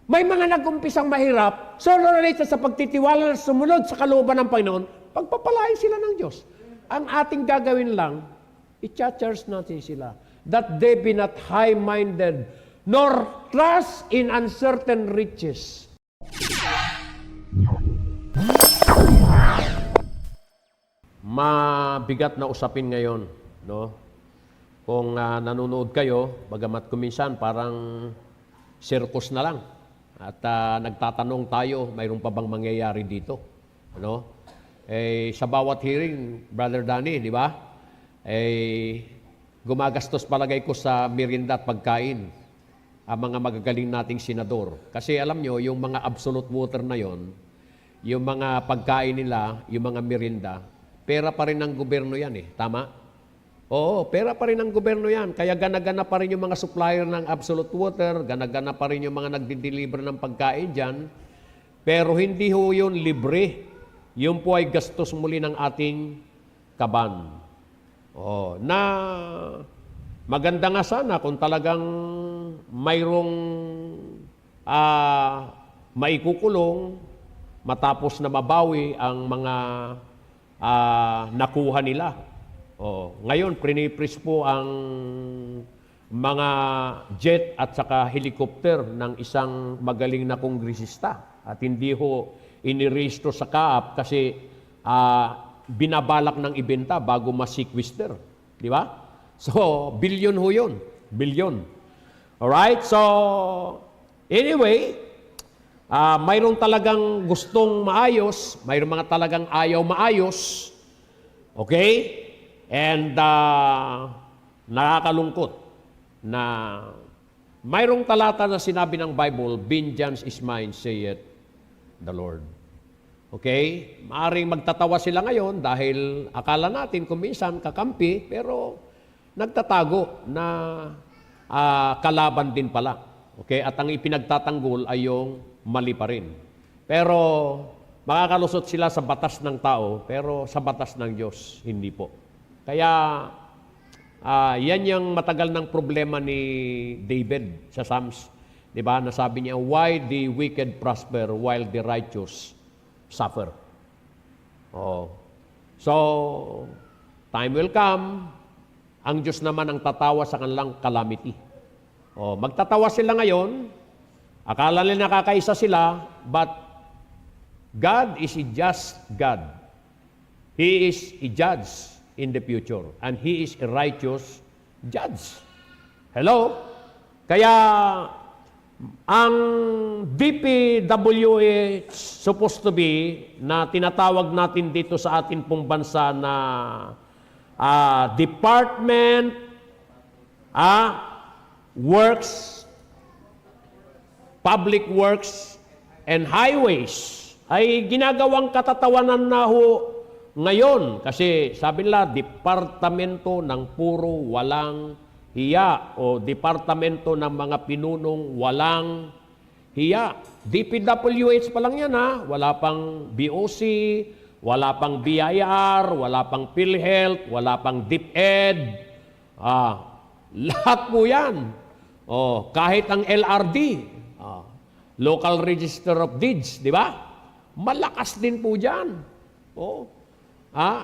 May mga nag-umpisang mahirap, so related sa pagtitiwala na sumunod sa kalooban ng Panginoon, pagpapalain sila ng Diyos. Ang ating gagawin lang, i-charge natin sila, that they be not high-minded, nor trust in uncertain riches. Mabigat na usapin ngayon, no? Kung nanonood kayo, bagamat kuminsan parang circus na lang. At nagtatanong tayo, mayroon pa bang mangyayari dito? Ano? Sa bawat hearing, Brother Danny, di ba? Gumagastos palagay ko sa merienda at pagkain ang mga magagaling nating senador. Kasi alam nyo, yung mga absolute water na yon, yung mga pagkain nila, yung mga merienda, pera pa rin ng gobyerno yan eh. Tama? Oo, pera pa rin ng gobyerno yan. Kaya gana-gana pa rin yung mga supplier ng absolute water, gana-gana pa rin yung mga nagdi-deliver ng pagkain dyan. Pero hindi ho yun libre. Yun po ay gastos muli ng ating kaban. Oo, na maganda nga sana kung talagang mayroong maikukulong matapos na mabawi ang mga nakuha nila. Ngayon, pinipris po ang mga jet at saka helicopter ng isang magaling na kongresista. At hindi ho inirehistro sa kaap kasi binabalak ng ibenta bago ma-sequester. Di ba? So, bilyon ho yun. Bilyon. Alright? So, anyway, mayroong talagang gustong maayos, mayroong mga talagang ayaw maayos. Okay? And nakakalungkot na mayroong talata na sinabi ng Bible, vengeance is mine, saith the Lord. Okay? Maaring magtatawa sila ngayon dahil akala natin kung minsan kakampi, pero nagtatago na kalaban din pala. Okay? At ang ipinagtatanggol ay yung mali pa rin. Pero makakalusot sila sa batas ng tao, pero sa batas ng Diyos, hindi po. Kaya, yan yung matagal ng problema ni David sa Psalms. Diba? Nasabi niya, why the wicked prosper while the righteous suffer? So, time will come, ang Diyos naman ang tatawa sa kanilang calamity. Magtatawa sila ngayon, akala nila nakakaisa sila, but God is a just God. He is a judge in the future. And He is a righteous judge. Hello? Kaya, ang DPWH supposed to be na tinatawag natin dito sa atin pong bansa na Department Works, Public Works, and Highways ay ginagawang katatawanan na ho ngayon, kasi sabi nila, departamento ng puro walang hiya o departamento ng mga pinunong walang hiya. DPWH pa lang yan ha, wala pang BOC, wala pang BIR, wala pang PhilHealth, wala pang DepEd. Lahat po yan. Kahit ang LRD, Local Register of Deeds, di ba? Malakas din po dyan.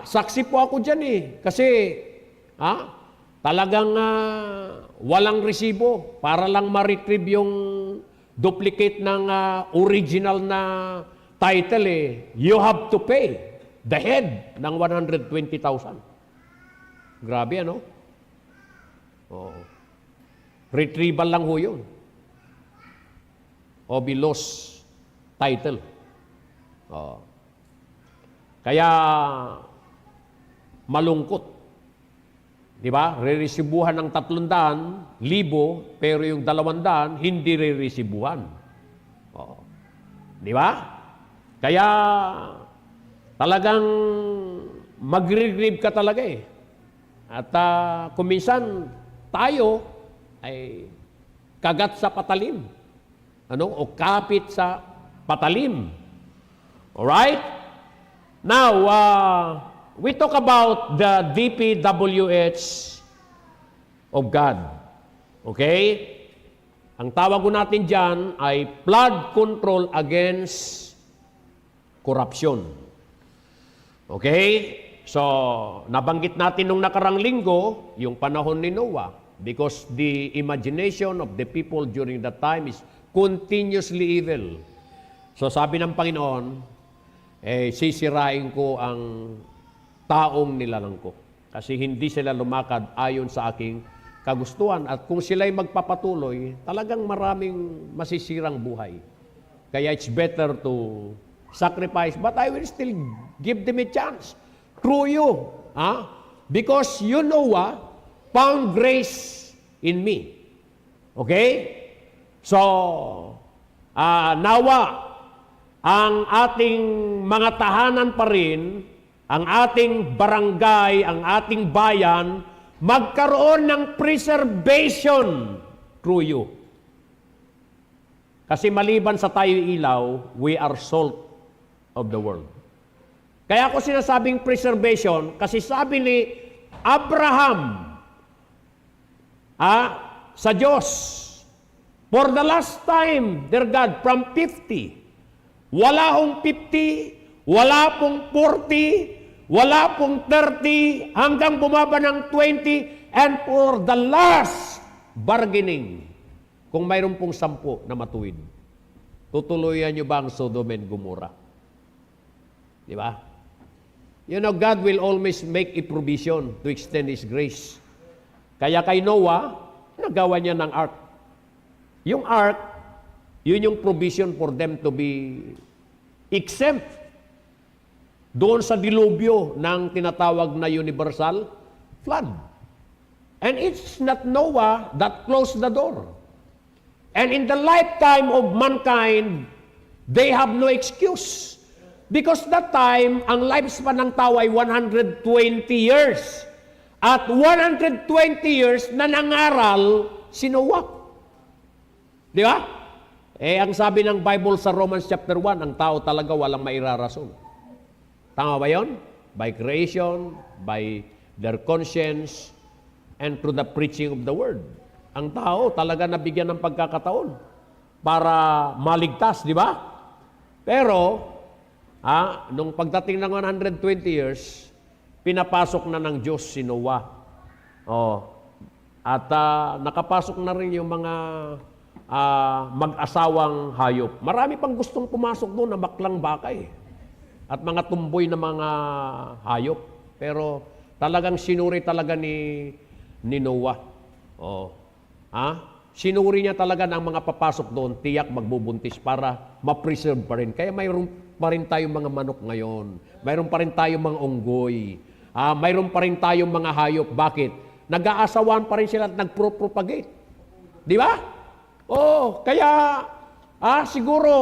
Saksi po ako dyan eh. Kasi, talagang walang resibo para lang ma-retrieve yung duplicate ng original na title eh. You have to pay the head ng 120,000. Grabe ano? Retrieval lang ho yun. O lost title. Kaya malungkot. Di ba? Re-resibuhan ng 300,000 pero yung 200 hindi re-resibuhan. Di ba? Kaya talagang magre-grieve ka talaga eh. At kuminsan tayo ay kagat sa patalim. O kapit sa patalim. Alright? Now, we talk about the DPWH of God. Okay? Ang tawag ko natin dyan ay flood control against corruption. Okay? So, nabanggit natin nung nakarang linggo, yung panahon ni Noah, because the imagination of the people during that time is continuously evil. So, sabi ng Panginoon, sisirain ko ang taong nilalang ko. Kasi hindi sila lumakad ayon sa aking kagustuhan. At kung sila'y magpapatuloy, talagang maraming masisirang buhay. Kaya it's better to sacrifice, but I will still give them a chance. Through you. Because you, Noah, found grace in me. Okay? So, nawa, ang ating mga tahanan pa rin, ang ating barangay, ang ating bayan, magkaroon ng preservation through you. Kasi maliban sa tayo ilaw, we are salt of the world. Kaya ako sinasabing preservation, kasi sabi ni Abraham sa Diyos, for the last time, dear God, from 50, wala hong 50, wala pong 40, wala pong 30, hanggang bumaba ng 20, and for the last bargaining, kung mayroon pong 10 na matuwid, tutuluyan nyo ba ang Sodom and Gomorrah? Di ba? You know, God will always make a provision to extend His grace. Kaya kay Noah, nagawa niya ng ark. Yung ark, yun yung provision for them to be exempt doon sa dilubyo ng tinatawag na universal flood. And it's not Noah that closed the door. And in the lifetime of mankind, they have no excuse. Because that time, ang lifespan ng tao ay 120 years. At 120 years na nangaral si Noah. Di ba? Ang sabi ng Bible sa Romans chapter 1, ang tao talaga walang mairarason. Tama ba yun? By creation, by their conscience, and through the preaching of the word. Ang tao talaga nabigyan ng pagkakataon para maligtas, di ba? Pero, nung pagdating ng 120 years, pinapasok na ng Diyos si Noah. At nakapasok na rin yung mga mag-asawang hayop. Marami pang gustong pumasok doon na baklang bakay at mga tumboy na mga hayop. Pero talagang sinuri talaga ni Noah. Sinuri niya talaga ng mga papasok doon, tiyak magbubuntis para ma-preserve pa rin. Kaya mayroon pa rin tayong mga manok ngayon. Mayroon pa rin tayong mga unggoy. Mayroon pa rin tayong mga hayop. Bakit? Nag-aasawan pa rin sila at nagpro-propagate. Di ba? Kaya siguro,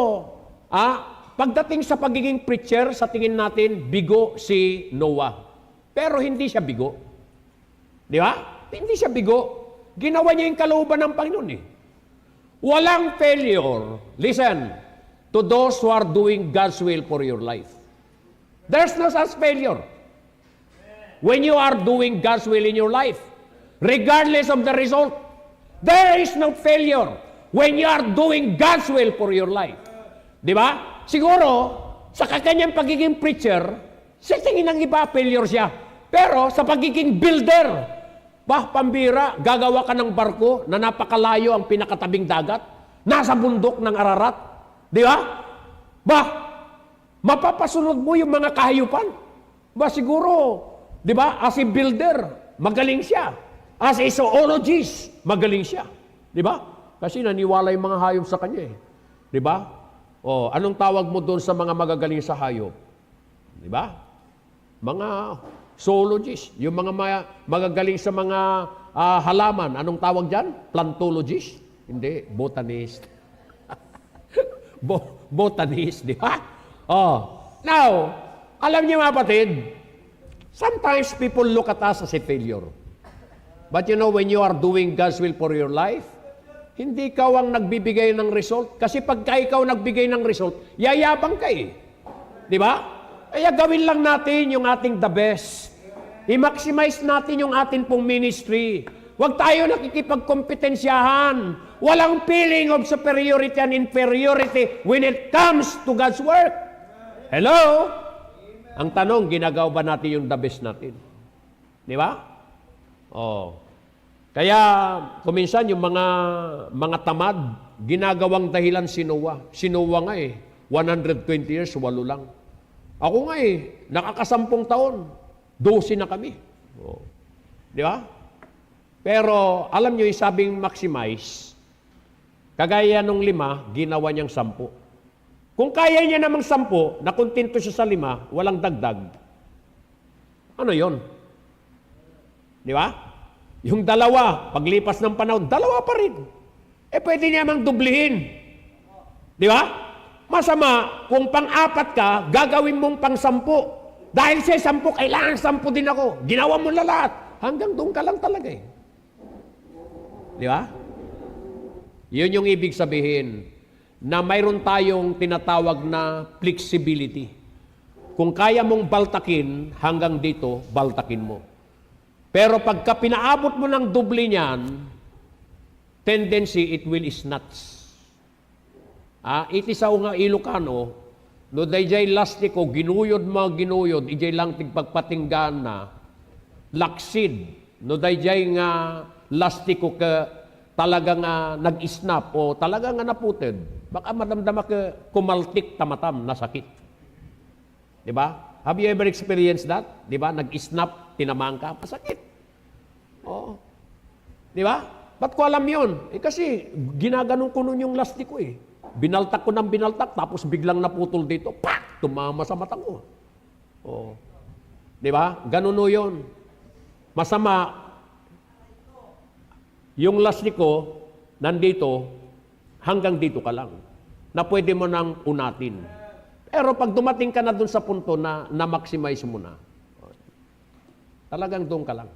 pagdating sa pagiging preacher, sa tingin natin, bigo si Noah. Pero hindi siya bigo. Di ba? Hindi siya bigo. Ginawa niya yung kalooban ng Panginoon eh. Walang failure. Listen, to those who are doing God's will for your life. There's no such failure. When you are doing God's will in your life, regardless of the result, there is no failure when you are doing God's will for your life. Di ba? Siguro, sa kanyang pagiging preacher, sa tingin ng iba, failure siya. Pero sa pagiging builder, pambira, gagawa ka ng barko na napakalayo ang pinakatabing dagat, nasa bundok ng Ararat. Di ba? Mapapasunod mo yung mga kahayupan. Siguro, di ba, as a builder, magaling siya. As a zoologist, magaling siya. Di ba? Kasi naniwala yung mga hayop sa kanya eh. Di ba? Anong tawag mo doon sa mga magagaling sa hayop? Di ba? Mga zoologist, yung mga magagaling sa mga halaman. Anong tawag dyan? Plantologist? Hindi, botanist. Botanist, di ba? Now, alam niyo mga kapatid, sometimes people look at us as a failure. But you know, when you are doing God's will for your life, hindi ikaw ang nagbibigay ng result. Kasi pagka ikaw nagbigay ng result, yayabang ka eh. Di ba? Kaya gawin lang natin yung ating the best. I-maximize natin yung ating pong ministry. Huwag tayo nakikipagkompetensyahan. Walang feeling of superiority and inferiority when it comes to God's work. Hello? Ang tanong, ginagawa ba natin yung the best natin? Di ba? Oh. Kaya, kuminsan yung mga tamad, ginagawang dahilan si Noah. Si Noah nga 120 years, 8 lang. Ako nga nakakasampung taon, 12 na kami. Oh. Di ba? Pero, alam nyo, sabing maximize, kagaya nung 5, ginawa niyang 10. Kung kaya niya namang 10, nakontento siya sa 5, walang dagdag, ano yon? Di ba? Yung 2, paglipas ng panahon, 2 pa rin. Pwede niya namang dublihin. Di ba? Masama, kung pang-4 ka, gagawin mong pang-10. Dahil sa 10, kailangan 10 din ako. Ginawa mo na lahat. Hanggang doon ka lang talaga Di ba? Yun yung ibig sabihin na mayroon tayong tinatawag na flexibility. Kung kaya mong baltakin, hanggang dito, baltakin mo. Pero pagka pinaabot mo ng doble niyan, tendency, it will snatch. Iti sa nga Ilocano, no dayjay lastiko, ginuyod ijay lang tigpagpatinggan na, laksid, no dayjay nga lastiko ka, talagang nag-snap o talagang naputed, baka madamdama ka kumaltik tamatam na sakit. Di ba? Have you ever experienced that? Di ba? Nag-snap, tinamaan ka, masakit. Oo. Di ba? Ba't ko alam yun? Kasi ginaganon ko nun yung lastiko Binaltak ko ng binaltak, tapos biglang naputol dito, pak! Tumama sa mata ko. Oo. Di ba? Ganun o yun. Masama, yung lastiko, nandito, hanggang dito ka lang. Na pwede mo nang unatin. Pero pag dumating ka na dun sa punto na maximize mo na, talagang doon ka lang.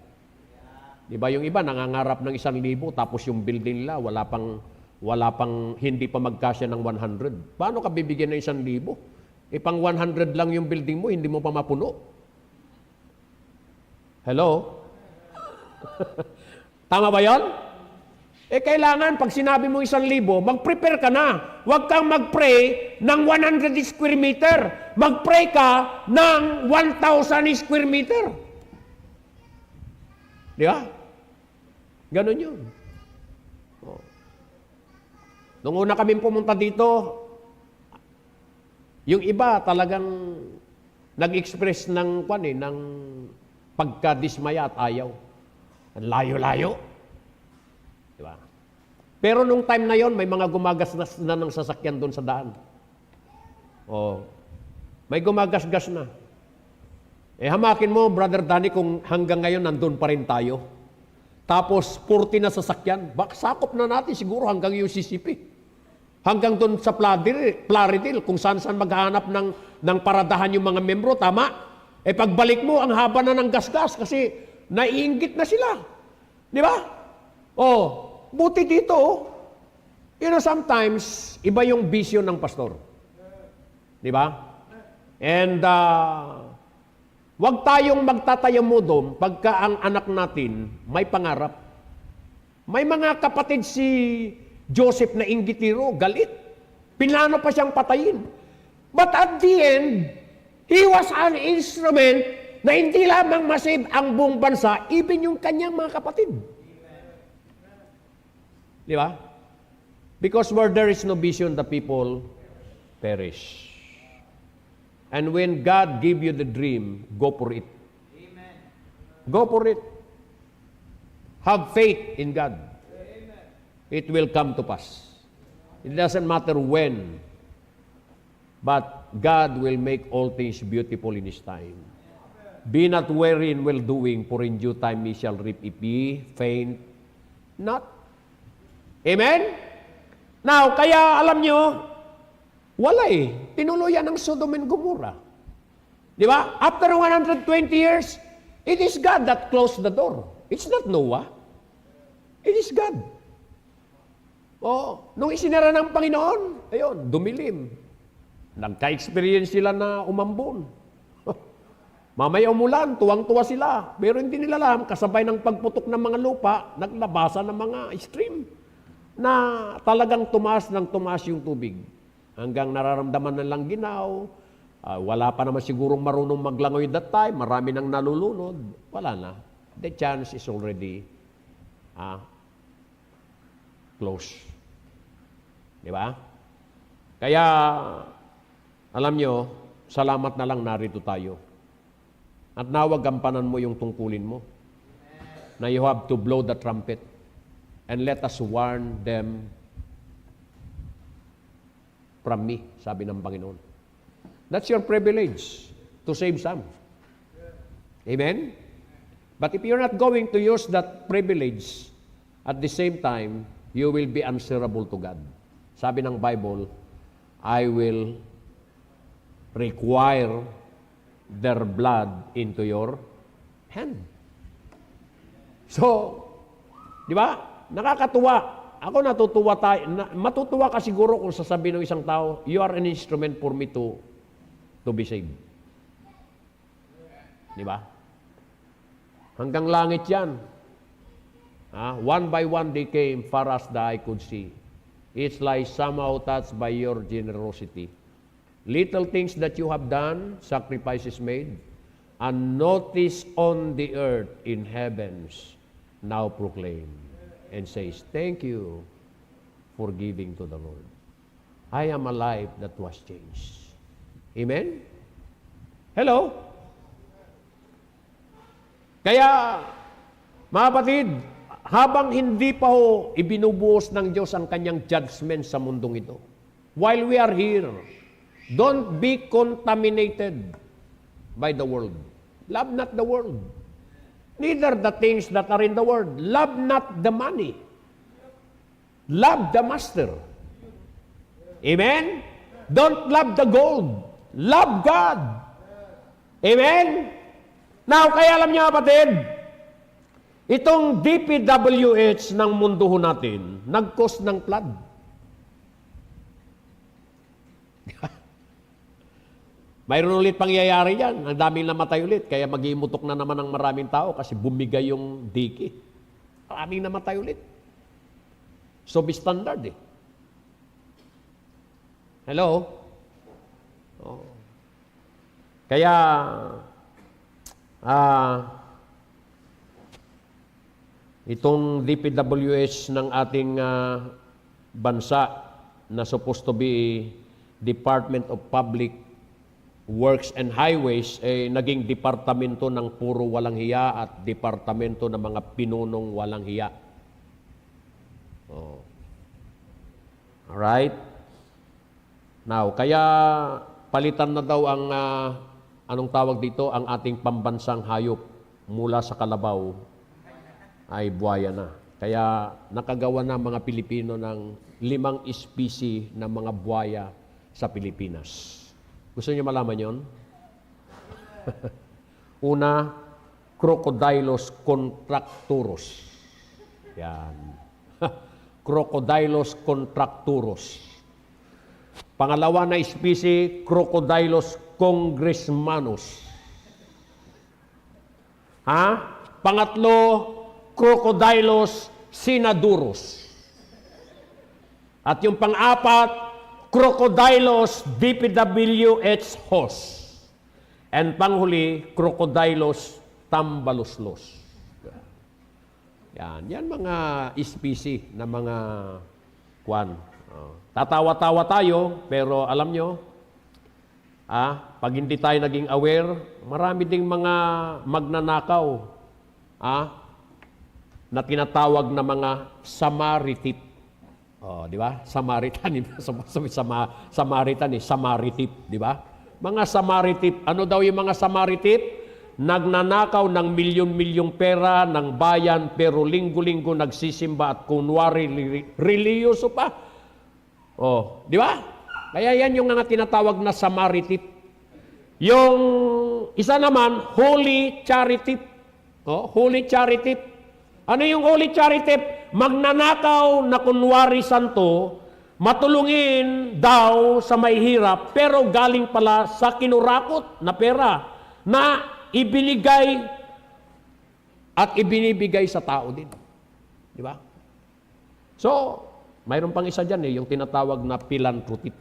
Di ba yung iba, nangangarap ng 1,000, tapos yung building nila, wala pang hindi pa magkasya ng 100. Paano ka bibigyan ng 1,000? Pang 100 lang yung building mo, hindi mo pa mapuno. Hello? Tama ba yan? Kailangan, pag sinabi mo 1,000, mag-prepare ka na. Huwag kang mag-pray ng 100 square meter. Mag-pray ka ng 1,000 square meter. Di ba? Ganon yun. Nung una kaming pumunta dito, yung iba talagang nag-express ng pagkadismaya at ayaw. Ang layo-layo. Diba? Pero nung time na yon, may mga gumagasgas na ng sasakyan doon sa daan. May gumagasgas na. Hamakin mo, Brother Danny, kung hanggang ngayon nandun pa rin tayo. Tapos 40 na sasakyan, sakop na natin siguro hanggang UCCP. Hanggang doon sa Plaridel, kung saan-saan maghahanap ng paradahan yung mga membro, tama? Pagbalik mo, ang haba na ng gasgas kasi naiinggit na sila. Di ba? Buti dito, sometimes, iba yung vision ng pastor. Di ba? And, wag tayong magtatayamudom pagka ang anak natin may pangarap. May mga kapatid si Joseph na inggitiro, galit. Pinlano pa siyang patayin. But at the end, he was an instrument na hindi lamang masave ang buong bansa, even yung kanyang mga kapatid. Di ba? Because where there is no vision, the people perish. And when God give you the dream, go for it. Amen. Go for it. Have faith in God. Amen. It will come to pass. It doesn't matter when, but God will make all things beautiful in His time. Be not weary in well-doing, for in due time ye shall reap if ye faint not. Amen? Now, kaya alam nyo, wala tinuluyan ng Sodom and Gomorrah. Di ba? After 120 years, it is God that closed the door. It's not Noah. It is God. Nung isinara ng Panginoon, ayun, dumilim. Nagka-experience sila na umambon. Mamaya umulan, tuwang-tuwa sila. Pero hindi nila alam, kasabay ng pagputok ng mga lupa, naglabasan ng mga stream na talagang tumaas ng tumaas yung tubig. Hanggang nararamdaman na lang ginaw, wala pa naman sigurong marunong maglangoy that time, marami nang nalulunod, wala na. The chance is already close. Di ba? Kaya, alam nyo, salamat na lang narito tayo. At nawag gampanan mo yung tungkulin mo. Na you have to blow the trumpet and let us warn them from me, sabi ng Panginoon. That's your privilege to save some. Amen? But if you're not going to use that privilege, at the same time, you will be answerable to God. Sabi ng Bible, I will require their blood into your hand. So, di ba? Nakakatuwa. Ako natutuwa tayo. Matutuwa ka siguro kung sasabihin ng isang tao, you are an instrument for me to be saved. Di ba? Hanggang langit yan. One by one they came, far as the eye could see. Each lies somehow touched by your generosity. Little things that you have done, sacrifices made, and notice on the earth in heavens, now proclaim and says, thank you for giving to the Lord. I am a life that was changed. Amen? Hello? Kaya, mga kapatid, habang hindi pa ho ibinubuhos ng Diyos ang kanyang judgment sa mundong ito, while we are here, don't be contaminated by the world. Love not the world. Neither the things that are in the world. Love not the money. Love the master. Amen? Don't love the gold. Love God. Amen? Now, kaya alam niyo kapatid, itong DPWH ng mundo ho natin, nag-cause ng flood. Mayroon ulit pangyayari yan. Ang daming namatay ulit. Kaya mag-imutok na naman ng maraming tao kasi bumigay yung diki. Maraming namatay ulit. So, standard eh. Hello? Oh. Kaya, itong DPWH ng ating bansa na supposed to be Department of Public Works and Highways, naging departamento ng puro walang hiya at departamento ng mga pinunong walang hiya. Oh. Alright? Now, kaya palitan na daw ang, anong tawag dito, ang ating pambansang hayop mula sa kalabaw ay buhaya na. Kaya nakagawa na mga Pilipino ng 5 species ng mga buhaya sa Pilipinas. Gusto niyo malaman yon? Una, Crocodylus contracturus. Yan. Crocodylus contracturus. Pangalawa na species, Crocodylus congressmanus. Pangatlo, Crocodylus sinadurus. At yung pang-apat, Crocodylus DPWH hos. And panghuli, Crocodylus tambaluslos. Yan mga species na mga kwan. Tatawa-tawa tayo, pero alam nyo, pag hindi tayo naging aware, marami ding mga magnanakaw na tinatawag na mga Samaritip. Di ba? Samaritan, Samaritan, Samaritip, di ba? Mga Samaritip, ano daw yung mga Samaritip? Nagnanakaw ng milyon-milyong pera ng bayan pero linggo-linggo nagsisimba at kunwari religyoso pa. Di ba? Kaya yan yung mga tinatawag na Samaritip. Yung isa naman, Holy Charity. Holy Charity. Ano yung Holy Charity? Magnanakaw na kunwari santo, matulungin daw sa may hirap, pero galing pala sa kinurakot na pera na ibinigay at ibinibigay sa tao din. Di ba? So, mayroon pang isa dyan yung tinatawag na philanthropy.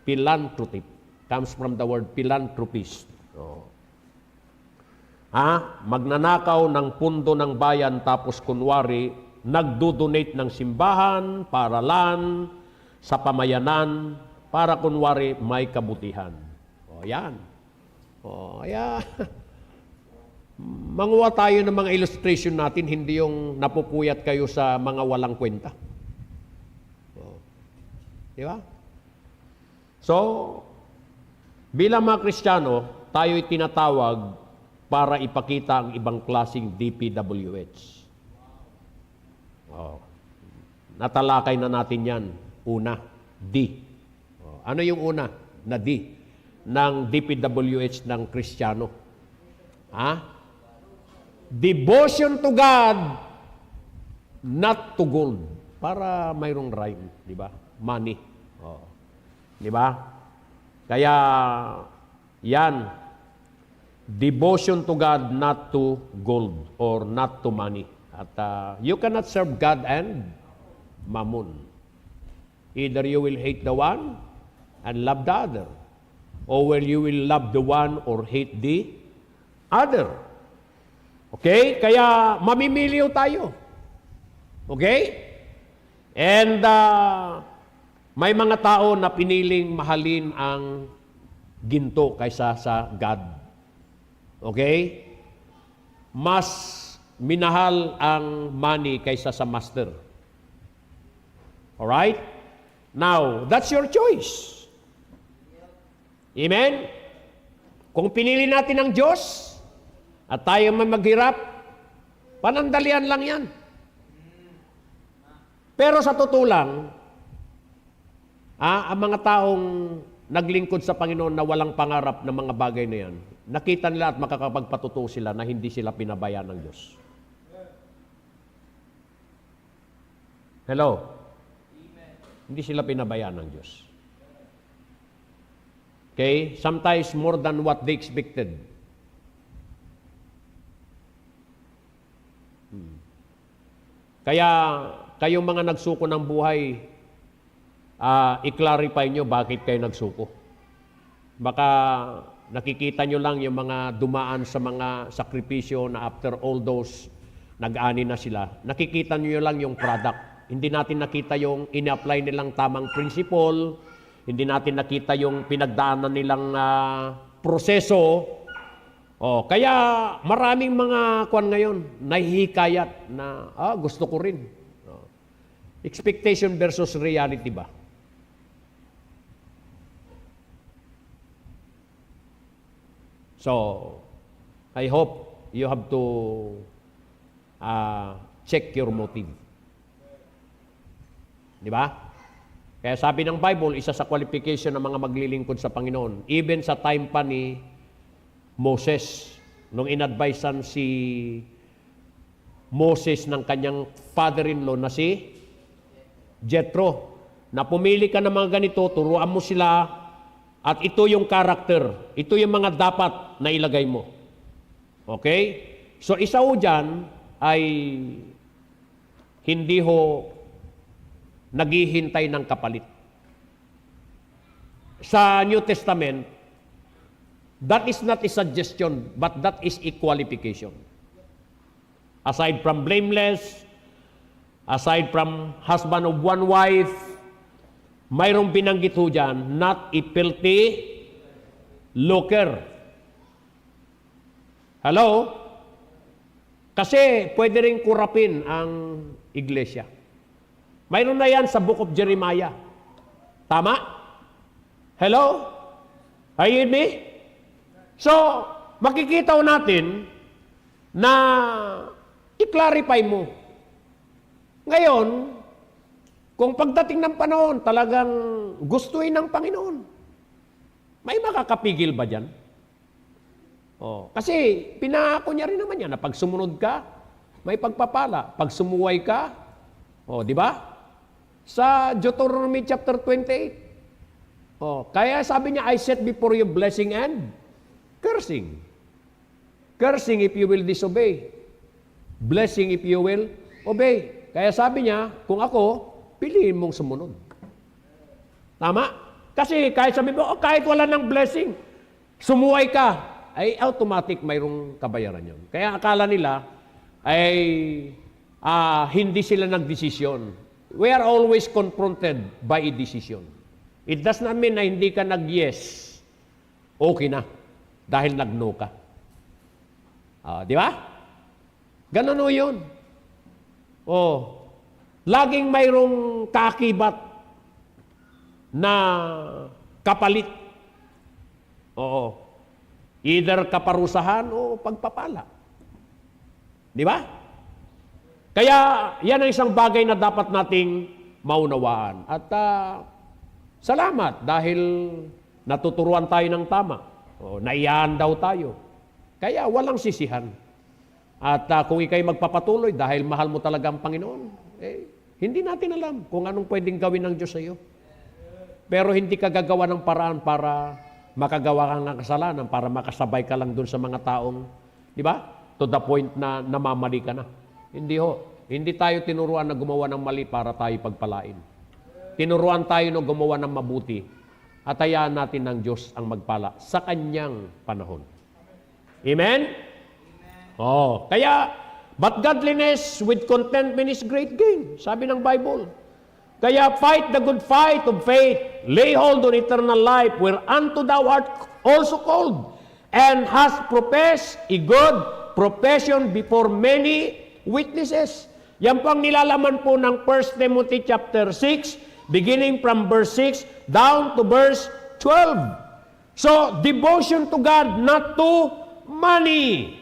Philanthropy comes from the word philanthropist. Magnanakaw ng pundo ng bayan tapos kunwari nagdo-donate ng simbahan, paralan, sa pamayanan para kunwari may kabutihan. Yan. Ayan. Manguha tayo ng mga illustration natin, hindi yung napupuyat kayo sa mga walang kwenta. Di ba? So, bilang mga Kristiyano, tayo'y tinatawag para ipakita ang ibang klaseng DPWH. Natalakay na natin yan. Una, D. Ano yung una na D ng DPWH ng Kristiyano? Devotion to God, not to gold. Para mayroong rhyme, di ba? Money. Di ba? Kaya, yan. Devotion to God, not to gold or not to money. At you cannot serve God and mammon. Either you will hate the one and love the other, or you will love the one or hate the other. Okay? Kaya mamimiliw tayo. Okay? And may mga tao na piniling mahalin ang ginto kaysa sa God. Okay? Mas minahal ang money kaysa sa master. Alright? Now, that's your choice. Amen? Kung pinili natin ang Diyos at tayo man maghirap, panandalian lang yan. Pero sa totoo lang, ang mga taong naglingkod sa Panginoon na walang pangarap na mga bagay na yan, nakita nila at makakapagpatutuo sila na hindi sila pinabayaan ng Diyos. Hello? Hindi sila pinabayaan ng Diyos. Okay? Sometimes more than what they expected. Kaya, kayong mga nagsuko ng buhay, i-clarify nyo bakit kayo nagsuko. Baka nakikita nyo lang yung mga dumaan sa mga sakripisyo na after all those nag-ani na sila. Nakikita nyo lang yung product. Hindi natin nakita yung in-apply nilang tamang principle, hindi natin nakita yung pinagdaanan nilang proseso. Kaya maraming mga kwan ngayon, nahihikayat na, gusto ko rin. Expectation versus reality ba? So, I hope you have to check your motive. Di ba? Kaya sabi ng Bible, isa sa qualification ng mga maglilingkod sa Panginoon, even sa time pa ni Moses, nung inadvisean si Moses ng kanyang father-in-law na si Jethro, na pumili ka ng mga ganito, turuan mo sila, at ito yung character, ito yung mga dapat na ilagay mo. Okay? So isa ho dyan ay hindi ho naghihintay ng kapalit. Sa New Testament, that is not a suggestion, but that is a qualification. Aside from blameless, aside from husband of one wife, mayroong binanggit ho dyan, not a filthy lucre. Hello? Kasi pwede rin kurapin ang iglesia. Mayroon na yan sa Book of Jeremiah. Tama? Hello? Are you with me? So, makikita natin na i-clarify mo. Ngayon, kung pagdating ng panahon, talagang gustuin ng Panginoon, may makakapigil ba dyan? Kasi pinako niya rin naman yan na pag sumunod ka, may pagpapala. Pag sumuway ka, di ba? Sa Deuteronomy chapter 28. Kaya sabi niya, I set before you blessing and cursing. Cursing if you will disobey. Blessing if you will obey. Kaya sabi niya, kung ako, piliin mong sumunod. Tama? Kasi kahit sabi mo, kahit wala ng blessing, sumuway ka, ay automatic mayroong kabayaran yun. Kaya akala nila ay hindi sila nagdesisyon. We are always confronted by a decision. It does not mean na hindi ka nag-yes. Okay na. Dahil nag-no ka. Di ba? Ganun o yun. Laging mayroong kakibat na kapalit. Either kaparusahan o pagpapala. Di ba? Kaya yan ang isang bagay na dapat nating maunawaan. At salamat dahil natuturuan tayo ng tama. Naiyaan daw tayo. Kaya walang sisihan. At kung ikay magpapatuloy dahil mahal mo talaga ang Panginoon, hindi natin alam kung anong pwedeng gawin ng Diyos sa iyo. Pero hindi ka gagawa ng paraan para makagawa ka ng kasalanan, para makasabay ka lang dun sa mga taong, di ba? To the point na namamali ka na. Hindi ho. Hindi tayo tinuruan na gumawa ng mali para tayo pagpalain. Tinuruan tayo na gumawa ng mabuti at hayaan natin ng Diyos ang magpala sa Kanyang panahon. Amen? Kaya, but godliness with contentment is great gain. Sabi ng Bible. Kaya fight the good fight of faith. Lay hold on eternal life whereunto thou art also called and hast professed a good profession before many witnesses. Yan po ang nilalaman po ng 1 Timothy chapter 6, beginning from verse 6 down to verse 12. So, devotion to God, not to money.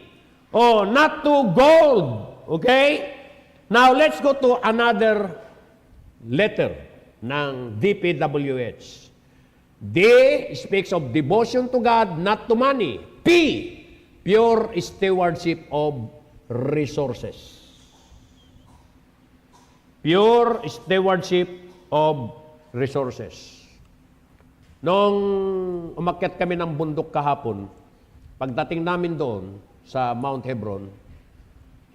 Not to gold. Okay? Now, let's go to another letter ng DPWH. D speaks of devotion to God, not to money. P, pure stewardship of resources. Pure stewardship of resources. Nung umakyat kami ng bundok kahapon, pagdating namin doon sa Mount Hebron,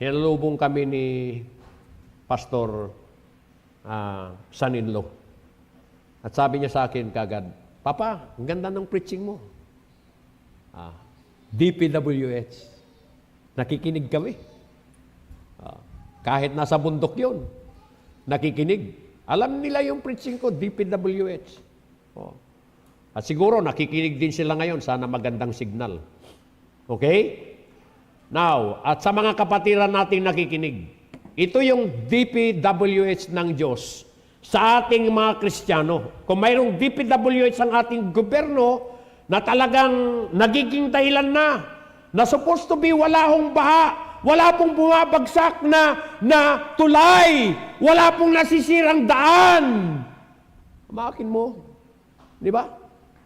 hinalubong kami ni Pastor son-in-law. At sabi niya sa akin kagad, Papa, ang ganda ng preaching mo. DPWH. Nakikinig kami. Kahit nasa bundok yun, nakikinig. Alam nila yung preaching ko, DPWH. At siguro nakikinig din sila ngayon, sana magandang signal. Okay? Now, at sa mga kapatiran nating nakikinig, ito yung DPWH ng Diyos sa ating mga Kristiyano. Kung mayroong DPWH ang ating gobyerno na talagang nagiging dahilan na supposed to be wala hong baha, wala pong bumabagsak na tulay, wala pong nasisirang daan. Makin mo, di ba?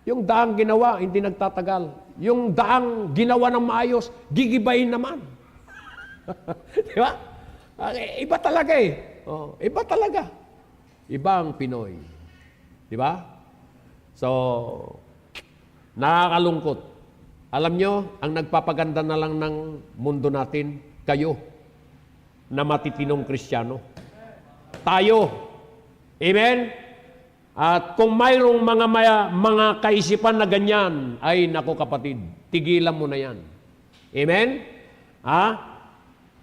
Yung daang ginawa, hindi nagtatagal. Yung daang ginawa ng maayos, gigibayin naman. Di ba? Iba talaga iba talaga. Iba ang Pinoy. Di ba? So, nakakalungkot. Alam nyo, ang nagpapaganda na lang ng mundo natin, kayo, na matitinong Kristiyano. Tayo. Amen? At kung mayroong mga kaisipan na ganyan, ay nako kapatid, tigilan mo na yan. Amen?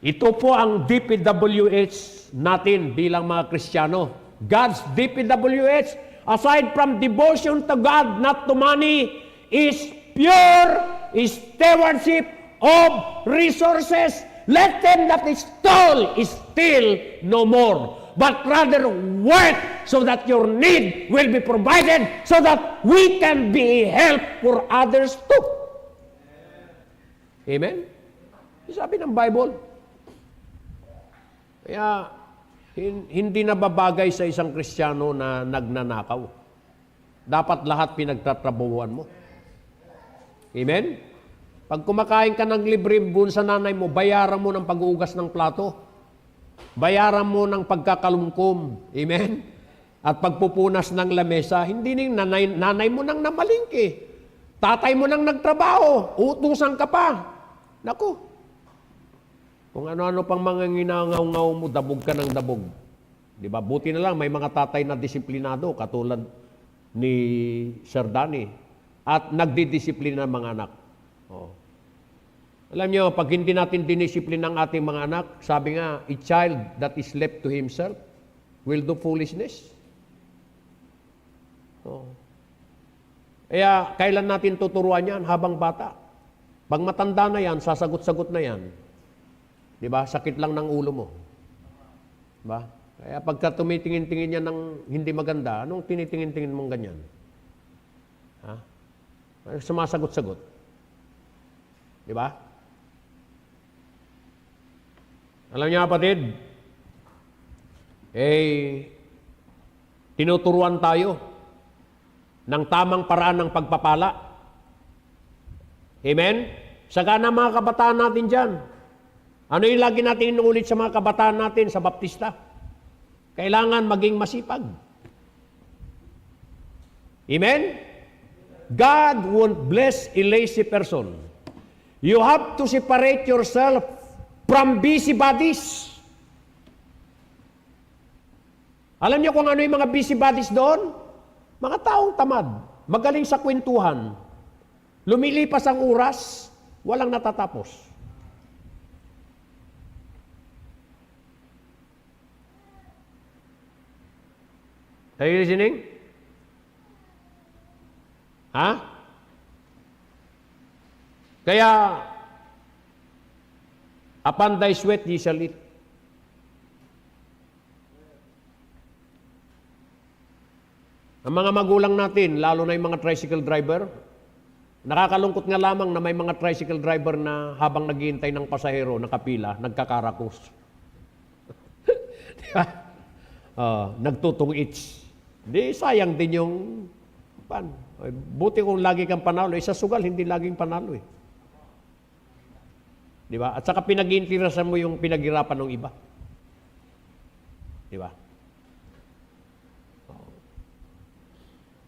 Ito po ang DPWH natin bilang mga Kristiyano. God's DPWH, aside from devotion to God, not to money, is pure stewardship of resources. Let them that steal no more, but rather work so that your need will be provided so that we can be help for others too. Amen? Sabi ng Bible. Kaya, hindi na babagay sa isang Kristiyano na nagnanakaw. Dapat lahat pinagtatrabahuan mo. Amen? Pag kumakain ka ng libre bun sa nanay mo, bayaran mo ng pag-uugas ng plato. Bayaran mo ng pagkakalungkom. Amen? At pagpupunas ng lamesa, hindi ning nanay mo nang namalingki. Tatay mo nang nagtrabaho. Utusan ka pa. Naku, kung ano-ano pang mga nginangaw-ngaw mo, dabog ka ng dabog. Di ba? Buti na lang may mga tatay na disiplinado katulad ni Sir Danny at nagdidisiplina ng mga anak. Oh. Alam niyo, pag hindi natin dinisiplina ang ating mga anak, sabi nga, a child that is left to himself will do foolishness. Oh. Kaya, kailan natin tuturuan yan? Habang bata. Pag matanda na yan, sasagot-sagot na yan. Di ba? Sakit lang ng ulo mo. Di ba? Kaya pagka tumitingin-tingin yan ng hindi maganda, anong tinitingin-tingin mong ganyan? Ha? Sumasagot-sagot. Di ba? Alam niyo kapatid, tinuturuan tayo ng tamang paraan ng pagpapala. Amen? Sagana mga kabataan natin dyan. Ano yung lagi natin inuulit sa mga kabataan natin sa baptista? Kailangan maging masipag. Amen? God won't bless a lazy person. You have to separate yourself from busybodies. Alam niyo kung ano yung mga busybodies doon? Mga taong tamad, magaling sa kwentuhan, lumilipas ang oras, walang natatapos. Are you listening? Ha? Kaya, upon thy sweat ye shall eat. Ang mga magulang natin, lalo na yung mga tricycle driver, nakakalungkot nga lamang na may mga tricycle driver na habang naghihintay ng pasahero, nakapila, nagkakarakos. Diba? Nagtutong-its. Di, sayang din yung pan. Buti kung lagi kang panalo. Sa sugal, hindi laging panalo eh. Di ba? At saka pinag-iintirasan mo yung pinaghirapan ng iba. Di ba?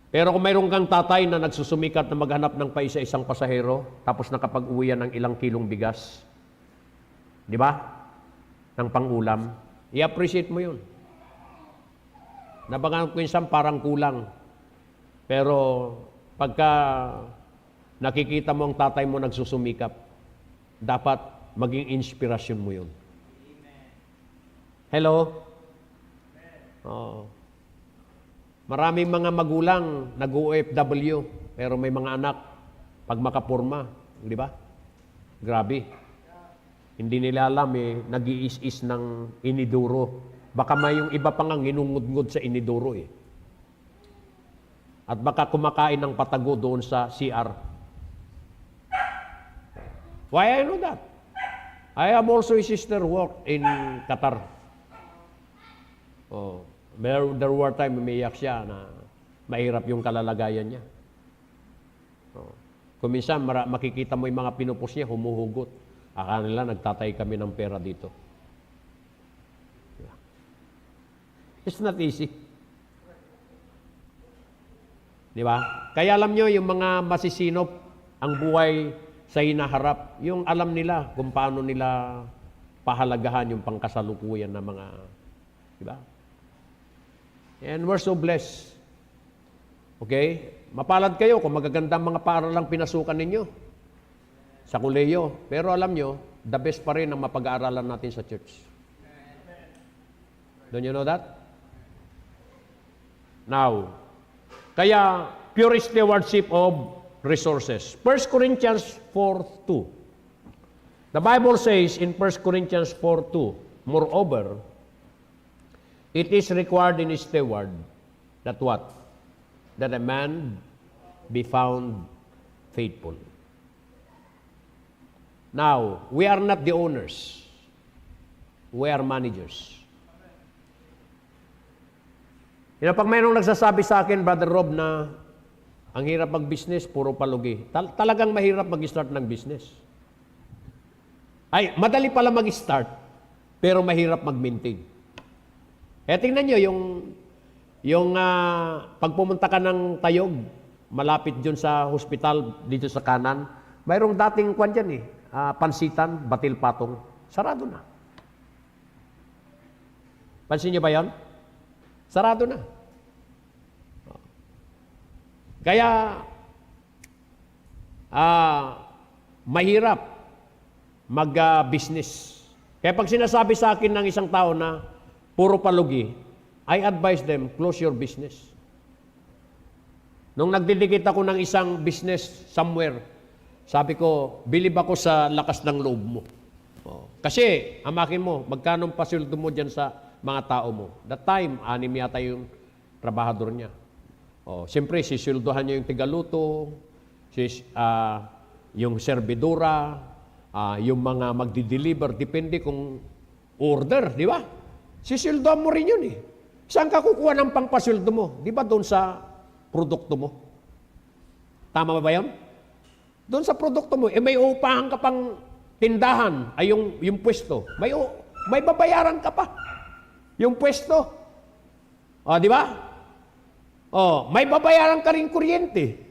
Pero kung mayroon kang tatay na nagsusumikat na maghanap ng paisa-isang pasahero, tapos nakapag-uwi yan ng ilang kilong bigas, di ba? Ng pang-ulam, i-appreciate mo yun. Nabangan ko minsan parang kulang. Pero pagka nakikita mo ang tatay mo nagsusumikap, dapat maging inspirasyon mo yun. Hello? Oo. Maraming mga magulang nag-OFW, pero may mga anak, pag makapurma, di ba? Grabe. Hindi nila alam nag-iis-is ng iniduro. Baka may yung iba pa nga ginungud-ngud sa iniduro eh. At baka kumakain ng patago doon sa CR. Why I know that? I have also a sister worked in Qatar. Oh. There were time umiyak siya na mahirap yung kalalagayan niya. Kung minsan makikita mo yung mga pinupos niya, humuhugot. Akala nila nagtatay kami ng pera dito. It's not easy. Di ba? Kaya alam nyo, yung mga masisinop, ang buhay sa hinaharap, yung alam nila kung paano nila pahalagahan yung pangkasalukuyan ng mga, di ba? And we're so blessed. Okay? Mapalad kayo kung magagandang mga paaralang pinasukan ninyo sa kolehiyo. Pero alam nyo, the best pa rin ang mapag-aaralan natin sa church. Don't you know that? Now, kaya pure stewardship of resources. 1 Corinthians 4:2. The Bible says in 1 Corinthians 4:2, moreover, it is required in a steward that what? That a man be found faithful. Now, we are not the owners. We are managers. Pag mayroong nagsasabi sa akin, Brother Rob, na ang hirap mag-business, puro palugi. Talagang mahirap mag-start ng business. Ay, madali pala mag-start, pero mahirap mag-maintain. Tingnan nyo, yung pag pumunta ka ng Tayog, malapit dyan sa hospital, dito sa kanan, mayroong dating kwan dyan pansitan, batil patong. Sarado na. Pansin niyo ba yan? Sarado na. Kaya, mahirap mag-business. Kaya pag sinasabi sa akin ng isang tao na puro palugi, I advise them, close your business. Nung nagdidikit ako ng isang business somewhere, sabi ko, bilib ako sa lakas ng loob mo. Kasi, amakin mo, magkano pasildo mo dyan sa mga tao mo? That time, 6 yata yung trabahador niya. Siyempre, sisildohan niya yung tigaluto, yung servidura, yung mga magdi-deliver, depende kung order, di ba? Sisildohan mo rin yun eh. Saan ka kukuha ng pangpasildo mo? Di ba doon sa produkto mo? Tama ba yun? Doon sa produkto mo, may upahan ka pang tindahan, ay yung pwesto. May babayaran ka pa. Yung pwesto. Di ba? May babayaran ka rin kuryente.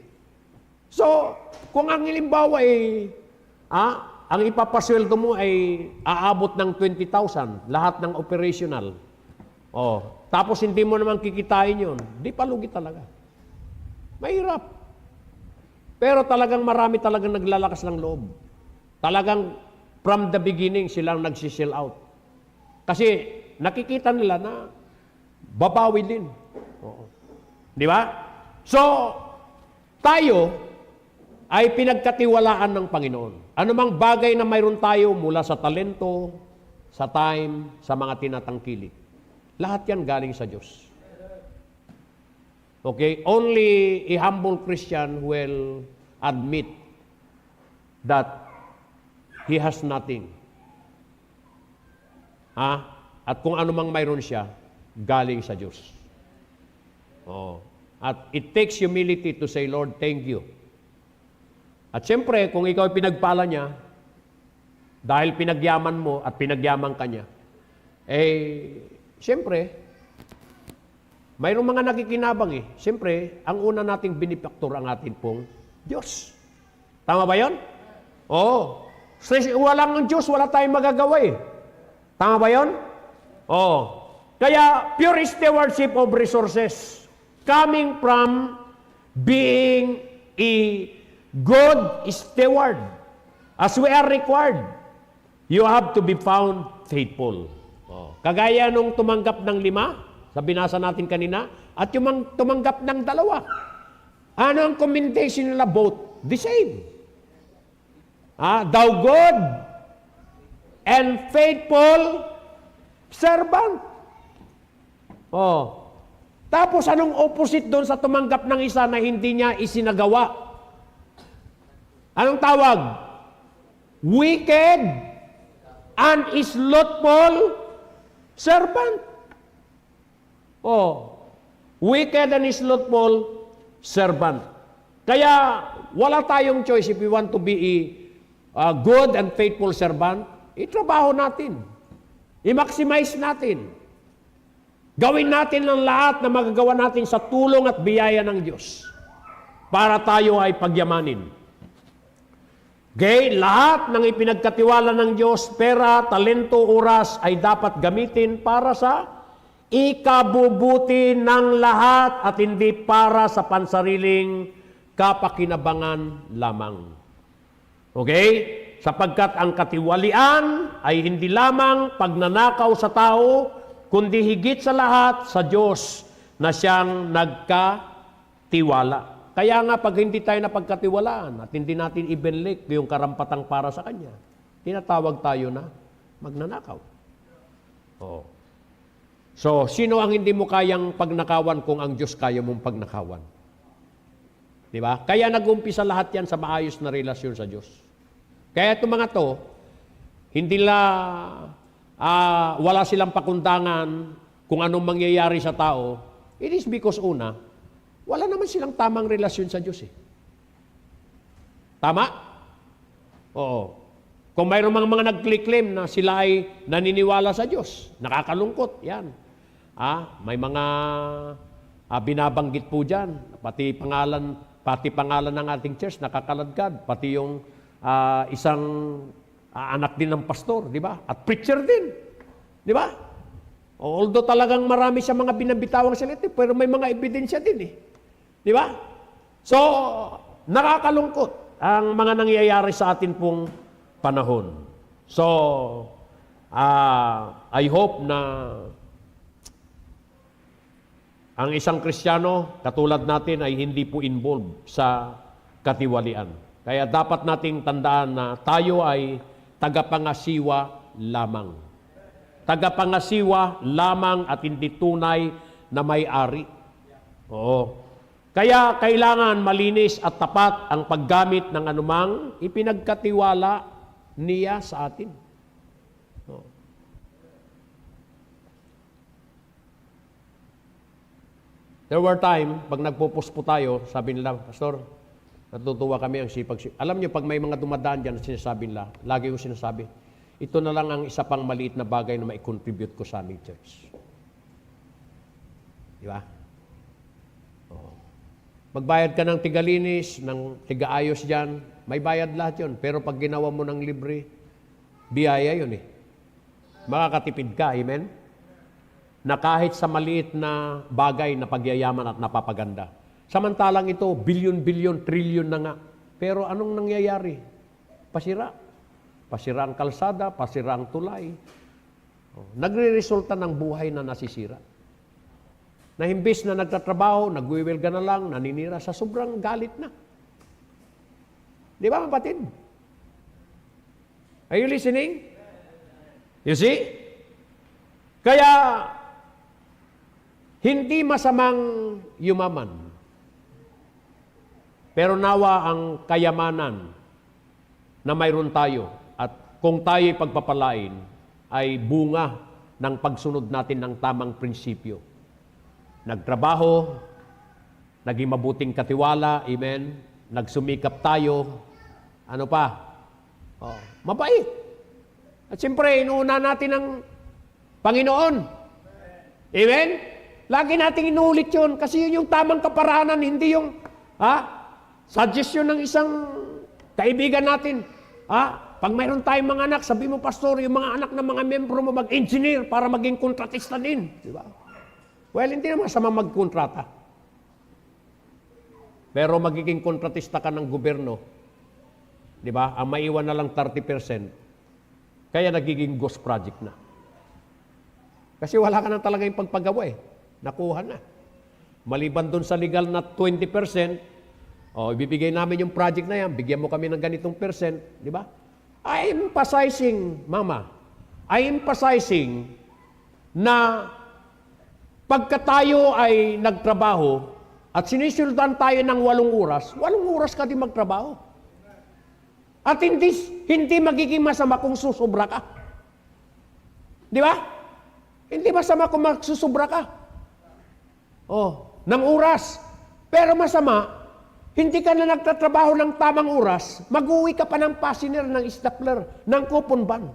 So, kung ang halimbawa ang ipapasweldo mo ay aabot ng 20,000, lahat ng operational. Tapos hindi mo naman kikitain yun, di palugi talaga. Mahirap. Pero talagang marami talagang naglalakas ng loob. Talagang from the beginning silang nagsisell out. Kasi nakikita nila na babawi din. Di ba? So, tayo ay pinagkatiwalaan ng Panginoon. Anumang bagay na mayroon tayo mula sa talento, sa time, sa mga tinatangkilik. Lahat yan galing sa Diyos. Okay? Only a humble Christian will admit that he has nothing. At kung anumang mayroon siya, galing sa Diyos. At it takes humility to say, Lord, thank you. At siyempre, kung ikaw ay pinagpala niya, dahil pinagyaman mo at pinagyaman ka niya, siyempre, mayroong mga nakikinabang Siyempre, ang una nating binifaktor ang atin pong Diyos. Tama ba yun? Walang Diyos, wala tayong magagawa Tama ba yun? Kaya, pure stewardship of resources coming from being a good steward. As we are required, you have to be found faithful. Kagaya nung tumanggap ng 5, sa binasa natin kanina, at yung tumanggap ng 2. Ano ang commendation nila both? The same. Thou good and faithful servant. Tapos anong opposite doon sa tumanggap ng isa na hindi niya isinagawa? Anong tawag? Wicked and slothful servant. Wicked and slothful servant. Kaya wala tayong choice if we want to be a good and faithful servant. Itrabaho natin. I-maximize natin. Gawin natin ang lahat na magagawa natin sa tulong at biyaya ng Diyos para tayo ay pagyamanin. Okay? Lahat ng ipinagkatiwala ng Diyos, pera, talento, oras ay dapat gamitin para sa ikabubuti ng lahat at hindi para sa pansariling kapakinabangan lamang. Okay? Sapagkat ang katiwalian ay hindi lamang pagnanakaw sa tao, kundi higit sa lahat sa Diyos na siyang nagkatiwala. Kaya nga pag hindi tayo napagkatiwalaan at hindi natin ibinlik yung karampatang para sa Kanya, tinatawag tayo na magnanakaw. So, sino ang hindi mo kayang pagnakawan kung ang Diyos kaya mong pagnakawan? Di ba? Kaya nag-umpisa lahat yan sa maayos na relasyon sa Diyos. Kaya itong mga to, hindi wala silang pakundangan kung anong mangyayari sa tao. It is because una, wala naman silang tamang relasyon sa Diyos Tama? Oo. Kung mayroong mga nag-claim na sila ay naniniwala sa Diyos, nakakalungkot, yan. May mga binabanggit po dyan, pati pangalan ng ating church, nakakaladkad, pati yung isang anak din ng pastor, di ba? At preacher din, di ba? Although talagang marami siya mga binabitawang salita, pero may mga ebidensya din eh. Di ba? So, nakakalungkot ang mga nangyayari sa atin pong panahon. So, I hope na ang isang Kristiyano, katulad natin, ay hindi po involved sa katiwalian. Kaya dapat nating tandaan na tayo ay tagapangasiwa lamang. Tagapangasiwa lamang at hindi tunay na may-ari. Oo. Kaya kailangan malinis at tapat ang paggamit ng anumang ipinagkatiwala niya sa atin. Oo. There were time, pag nagpo-post po tayo, sabi nila, Pastor, natutuwa kami ang sipag. Alam niyo, pag may mga dumadaan dyan, sinasabi nila, lagi ko sinasabi, ito na lang ang isa pang maliit na bagay na mai-contribute ko sa aming church. Di ba? Oo. Magbayad ka ng tigalinis, ng tigaayos dyan, may bayad lahat yun. Pero pag ginawa mo ng libre, biyaya yun eh. Makakatipid ka, amen? Na kahit sa maliit na bagay na pagyayaman at napapaganda. Samantalang ito, bilyon-bilyon, trilyon na nga. Pero anong nangyayari? Pasira. Pasira ang kalsada, pasira ang tulay. Nagre-resulta ng buhay na nasisira. Na imbis na nagtatrabaho, nagwiwilga na lang, naninira sa sobrang galit na. Di ba, kapatid? Are you listening? You see? Kaya, hindi masamang yumaman. Pero nawa ang kayamanan na mayroon tayo at kung tayo'y pagpapalain ay bunga ng pagsunod natin ng tamang prinsipyo. Nagtrabaho, naging mabuting katiwala, amen, nagsumikap tayo, ano pa? Mabait. At siyempre, inuuna natin ang Panginoon. Amen? Lagi nating inuulit yun kasi yun yung tamang kaparanan, hindi yung suggestion ng isang kaibigan natin. Pag mayroon tayong mga anak, sabi mo, Pastor, yung mga anak ng mga membro mo mag-engineer para maging kontratista din. Di ba? Well, hindi naman masama magkontrata. Pero magiging kontratista ka ng gobyerno, di ba? Ang maiwan na lang 30%, kaya nagiging ghost project na. Kasi wala ka na talaga yung pagpagawa eh. Nakuha na. Maliban doon sa legal na 20%, ibibigay namin yung project na yan, bigyan mo kami ng ganitong percent, di ba? I'm emphasizing, Mama, na pagka tayo ay nagtrabaho at sinisultan tayo ng 8 oras ka din magtrabaho. At hindi magiging masama kung susubra ka. Di ba? Hindi masama kung magsusubra ka. Ng oras. Pero masama, hindi ka na nagtatrabaho ng tamang oras, mag-uwi ka pa ng passenger, ng stapler, ng coupon van.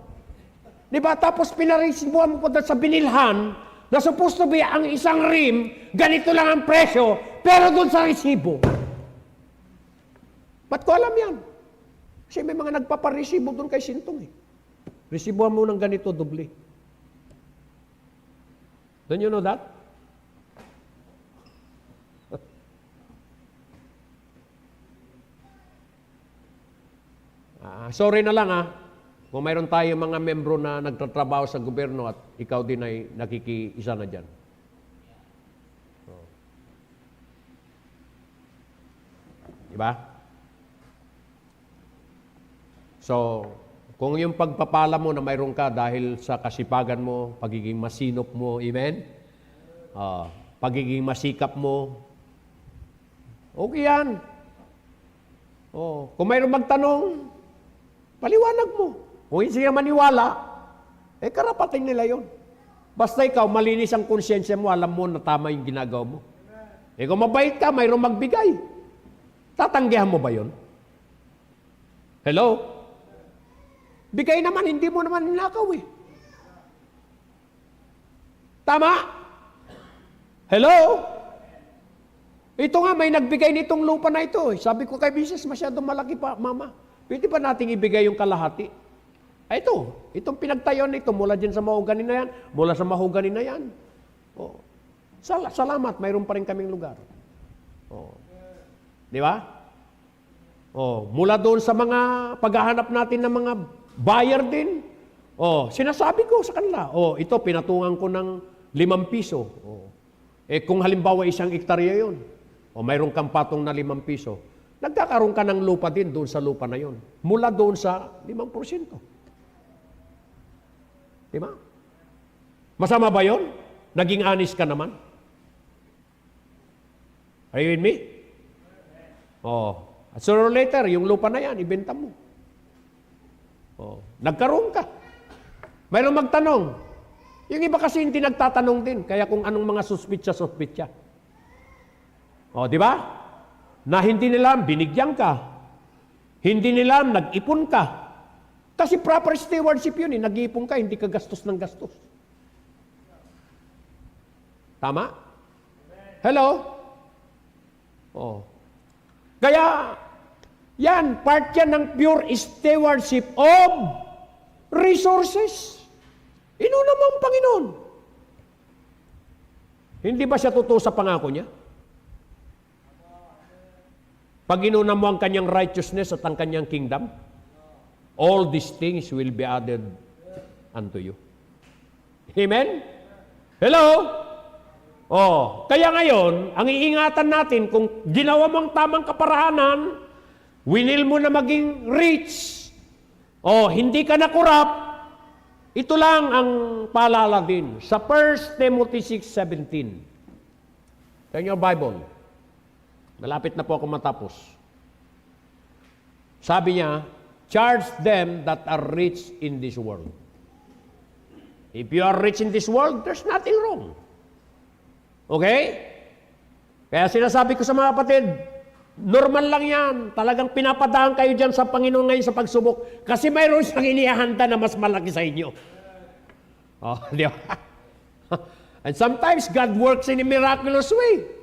Di ba? Tapos pinarisibuhan mo pa sa binilhan na supposed to be ang isang rim, ganito lang ang presyo, pero doon sa resibo. Ba't ko alam yan? Kasi may mga nagpaparesibo doon kay Sintong eh. Resibuhan mo ng ganito, doble. Don't you know that? Sorry na lang kung mayroon tayo mga membro na nagtatrabaho sa gobyerno at ikaw din ay nakikiisa na dyan. Diba? So, kung yung pagpapala mo na mayroon ka dahil sa kasipagan mo, pagiging masinop mo, amen? Pagiging masikap mo, okay yan. Kung mayroon magtanong, paliwanag mo. Kung hindi siya maniwala, karapatan nila yon. Basta ikaw, malinis ang konsyensya mo, alam mo na tama yung ginagawa mo. Kung mabait ka, mayroong magbigay. Tatanggihan mo ba yon? Hello? Bigay naman, hindi mo naman ninakaw eh. Tama? Hello? Ito nga, may nagbigay nitong lupa na ito eh. Sabi ko kay Mrs., masyadong malaki pa, Mama. Pwede ba nating ibigay yung kalahati? Ay, itong pinagtayon nito, mula dyan sa mahogani na yan, mula sa mahogani na yan. Oh. Salamat, mayroon pa rin kaming lugar. Oh. Di ba? Oh, mula doon sa mga paghahanap natin ng mga buyer din. Oh, sinasabi ko sa kanila, oh, ito pinatungan ko ng 5 piso. Oh. Kung halimbawa isang hektarya yun, o mayroon kang patong na 5 piso, nagkakaroon ka ng lupa din doon sa lupa na yun. Mula doon sa 5%. Di ba? Masama ba yun? Naging honest ka naman? Are you with me? Oh. At sooner or later, yung lupa na yan, ibenta mo. Oh. Nagkaroon ka. Mayroon magtanong. Yung iba kasi hindi nagtatanong din. Kaya kung anong mga suspitsa. O, di ba? Na hindi nila binigyan ka. Hindi nila nag-ipon ka. Kasi proper stewardship yun eh. Nag-iipon ka, hindi ka gastos ng gastos. Tama? Hello? O. Kaya, yan, part yan ng pure stewardship of resources. Inuna mo ang Panginoon. Hindi ba siya totoo sa pangako niya? Pag inuna mo ang kanyang righteousness at ang kanyang kingdom, all these things will be added unto you. Amen? Hello? Oh, kaya ngayon, ang iingatan natin, kung ginawa mo ang tamang kaparahanan, winil mo na maging rich, oh, hindi ka na corrupt, ito lang ang paalala din sa 1 Timothy 6:17. Sa inyong Bible. Malapit na po ako matapos. Sabi niya, charge them that are rich in this world. If you are rich in this world, there's nothing wrong. Okay? Kaya sinasabi ko sa mga kapatid, normal lang yan. Talagang pinapadaan kayo dyan sa Panginoon ngayon sa pagsubok. Kasi mayroon siyang inihahanda na mas malaki sa inyo. Oh, di ba? And sometimes God works in a miraculous way.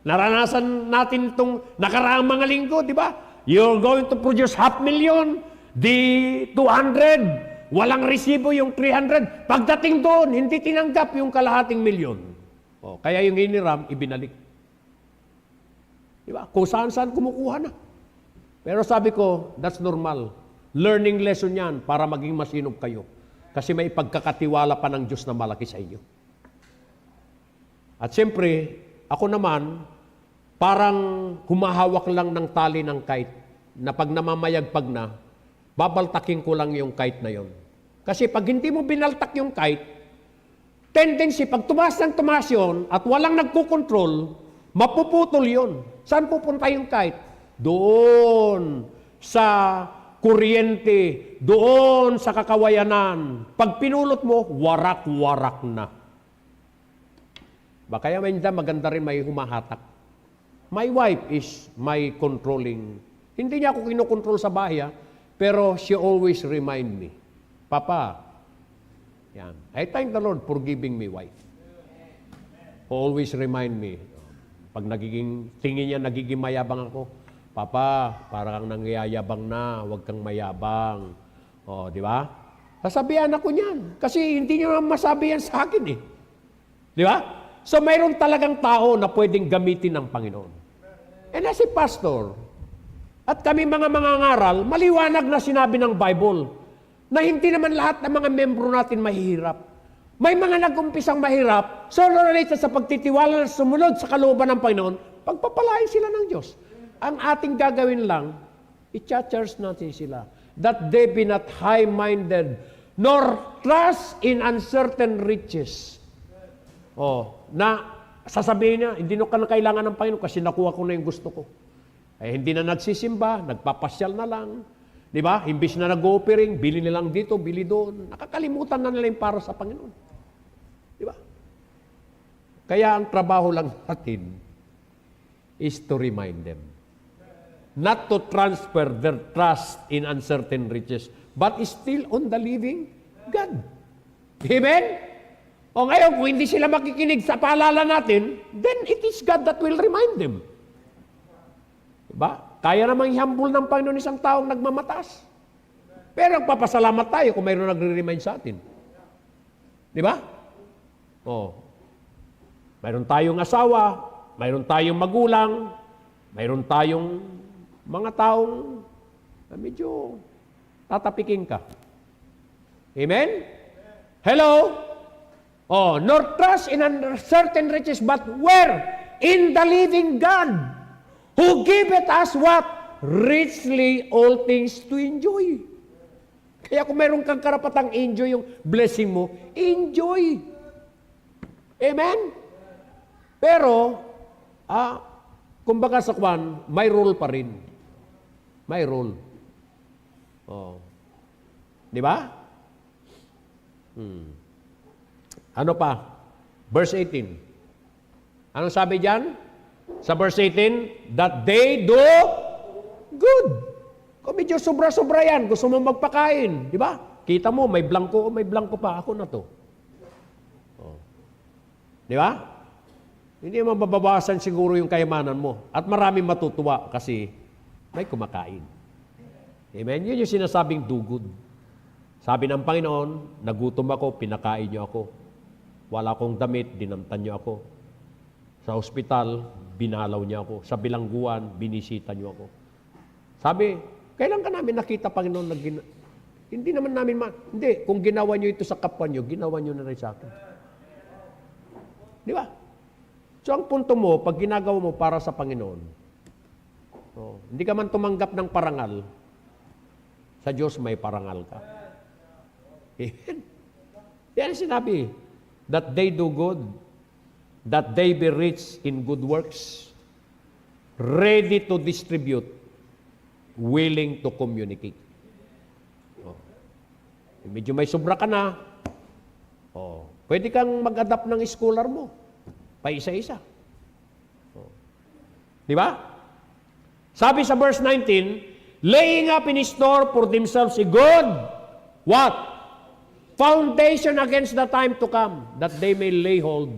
Naranasan natin itong nakaraang mga linggo, di ba? You're going to produce 500,000, di 200, walang resibo yung 300. Pagdating doon, hindi tinanggap yung kalahating milyon. Oh, kaya yung hiniram, ibinalik. Diba? Kung saan-saan kumukuha na. Pero sabi ko, that's normal. Learning lesson yan para maging masinop kayo. Kasi may pagkakatiwala pa ng Diyos na malaki sa inyo. At siyempre, ako naman, parang humahawak lang ng tali ng kite na pag namamayagpag na, babaltakin ko lang yung kite na yon. Kasi pag hindi mo binaltak yung kite, tendency, pag tumaas ng tumaas yun at walang nagkukontrol, mapuputol yun. Saan pupunta yung kite? Doon sa kuryente, doon sa kakawayanan. Pag pinulot mo, warak-warak na. Ba kaya minsan maganda rin may humahatak. My wife is my controlling. Hindi niya ako kinokontrol sa bahay, pero she always remind me, Papa, yan. I thank the Lord for giving me wife. Always remind me. Pag tingin niya nagiging mayabang ako, Papa, parang nangyayabang na, huwag kang mayabang. O, di ba? Sasabihan ako niyan. Kasi hindi niyo masabi yan sa akin eh. Di ba? So, mayroon talagang tao na pwedeng gamitin ng Panginoon. And as a pastor, at kami mga ngaral, maliwanag na sinabi ng Bible na hindi naman lahat ng mga membro natin mahihirap. May mga nag-umpisang mahirap, so related sa pagtitiwala na sumunod sa kalooban ng Panginoon, pagpapalain sila ng Diyos. Ang ating gagawin lang, i-charge natin sila, that they be not high-minded, nor trust in uncertain riches. Oh, na sasabihin niya, hindi na ka na kailangan ng Panginoon kasi nakuha ko na yung gusto ko. Hindi na nagsisimba, nagpapasyal na lang. Di ba? Imbis na nag-offering, bili nilang dito, bili doon. Nakakalimutan na nila yung para sa Panginoon. Di ba? Kaya ang trabaho lang natin is to remind them. Not to transfer their trust in uncertain riches, but still on the living God. Amen? O ngayon, kung hindi sila makikinig sa paalala natin, then it is God that will remind them. Diba? Kaya namang ihambol ng Panginoon isang taong nagmamataas. Pero nagpapasalamat tayo kung mayroon nagre-remind sa atin. Di ba? Oh. Mayroon tayong asawa, mayroon tayong magulang, mayroon tayong mga taong na medyo tatapikin ka. Amen? Hello? Oh, nor trust in uncertain riches, but where? In the living God, who giveth us what? Richly all things to enjoy. Kaya kung meron kang karapatang enjoy yung blessing mo, enjoy. Amen? Pero, kumbaga sa kwan, may role pa rin. May role. Oh. Di ba? Ano pa? Verse 18. Anong sabi diyan? Sa verse 18, that they do good. Kung medyo sobra-sobra yan, gusto mo magpakain, di ba? Kita mo, may blanco pa, ako na to. Oh. Di ba? Hindi mababawasan siguro yung kayamanan mo. At maraming matutuwa kasi may kumakain. Amen? Yun yung sinasabing do good. Sabi ng Panginoon, nagutom ako, pinakain niyo ako. Wala akong damit, dinamtan niyo ako. Sa ospital, binalaw niyo ako. Sa bilangguan, binisita niyo ako. Sabi, kailan ka namin nakita, Panginoon, hindi naman namin hindi, kung ginawa niyo ito sa kapwa niyo, ginawa niyo na rin sa akin. Di ba? So, ang punto mo, pag ginagawa mo para sa Panginoon, hindi ka man tumanggap ng parangal, sa Diyos may parangal ka. Amen? Yan sinabi, that they do good, that they be rich in good works, ready to distribute, willing to communicate. Medyo may sobra ka na, pwede kang mag-adapt ng scholar mo, pa isa-isa. Di ba? Sabi sa verse 19, laying up in store for themselves a good, what? Foundation against the time to come, that they may lay hold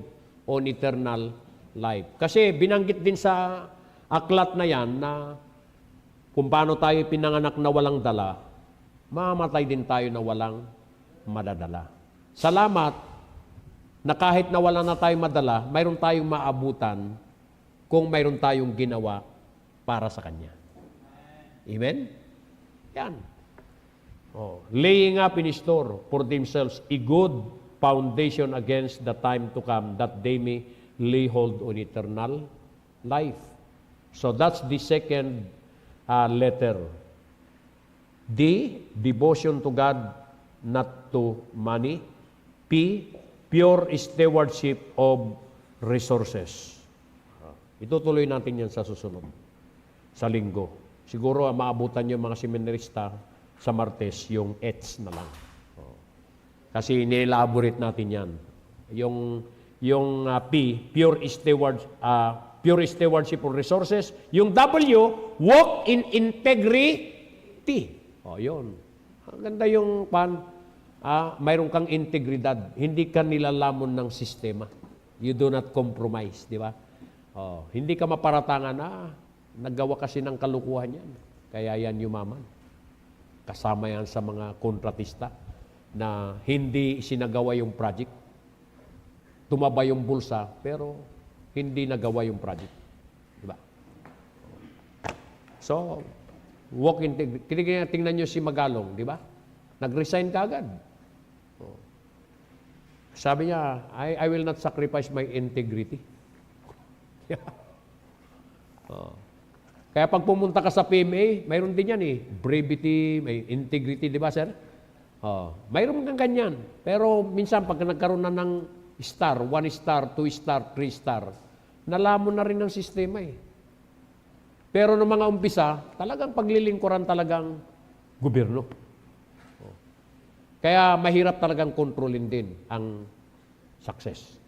on eternal life. Kasi binanggit din sa aklat na yan na kung paano tayo pinanganak na walang dala, mamamatay din tayo na walang madadala. Salamat na kahit na wala na tayong madala, mayroon tayong maabutan kung mayroon tayong ginawa para sa Kanya. Amen? Yan. Laying up in store for themselves a good foundation against the time to come, that they may lay hold on eternal life. So that's the second letter. D, devotion to God, not to money. P, pure stewardship of resources. Itutuloy natin yan sa susunod, sa linggo. Siguro maabutan yung mga seminarista sa Martes, yung ETS na lang. Kasi ni-elaborate natin yan. Yung P, pure stewardship of resources. Yung W, walk in integrity. Yun. Ang ganda yung mayroon kang integridad. Hindi ka nilalamon ng sistema. You do not compromise, di ba? Hindi ka maparatangan naggawa kasi ng kalukuhan yan. Kaya yan yumaman. Kasama yan sa mga kontratista na hindi sinagawa yung project. Tumaba yung bulsa, pero hindi nagawa yung project. Di ba? So, walk integrity. Tingnan nyo si Magalong, di ba? Nag-resign ka agad. Sabi niya, I will not sacrifice my integrity. Kaya pag pumunta ka sa PMA, mayroon din yan brevity, may integrity, di ba, sir? Mayroon kang ganyan. Pero minsan pag nagkaroon na ng star, 1 star, 2 star, 3 star, nalamon na rin ng sistema Pero noong mga umpisa, talagang paglilingkuran talagang gobyerno. Kaya mahirap talagang kontrolin din ang success.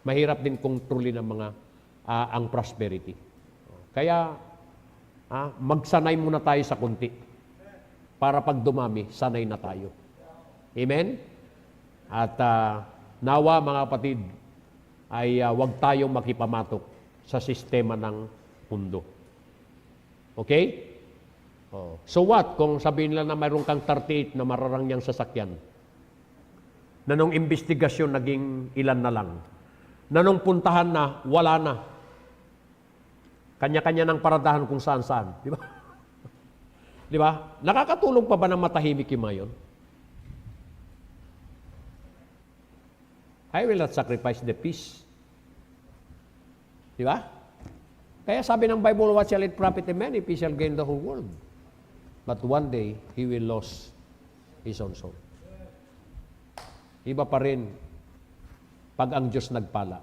Mahirap din kontrolin ang prosperity. Kaya magsanay muna tayo sa kunti para pag dumami, sanay na tayo. Amen? At nawa mga kapatid, ay wag tayong makipamatok sa sistema ng mundo. Okay? Oh. So what kung sabihin nila na mayroon kang 38 na mararangyang sasakyan? Na nung investigasyon naging ilan na lang? Na nung puntahan na, wala na. Kanya-kanya ng paradahan kung saan-saan. Di ba? Di ba? Nakakatulong pa ba ng matahimik yung mga yun? I will not sacrifice the peace. Di ba? Kaya sabi ng Bible, what shall it profit a man if he shall gain the whole world? But one day, he will lose his own soul. Iba pa rin, pag ang Diyos nagpala,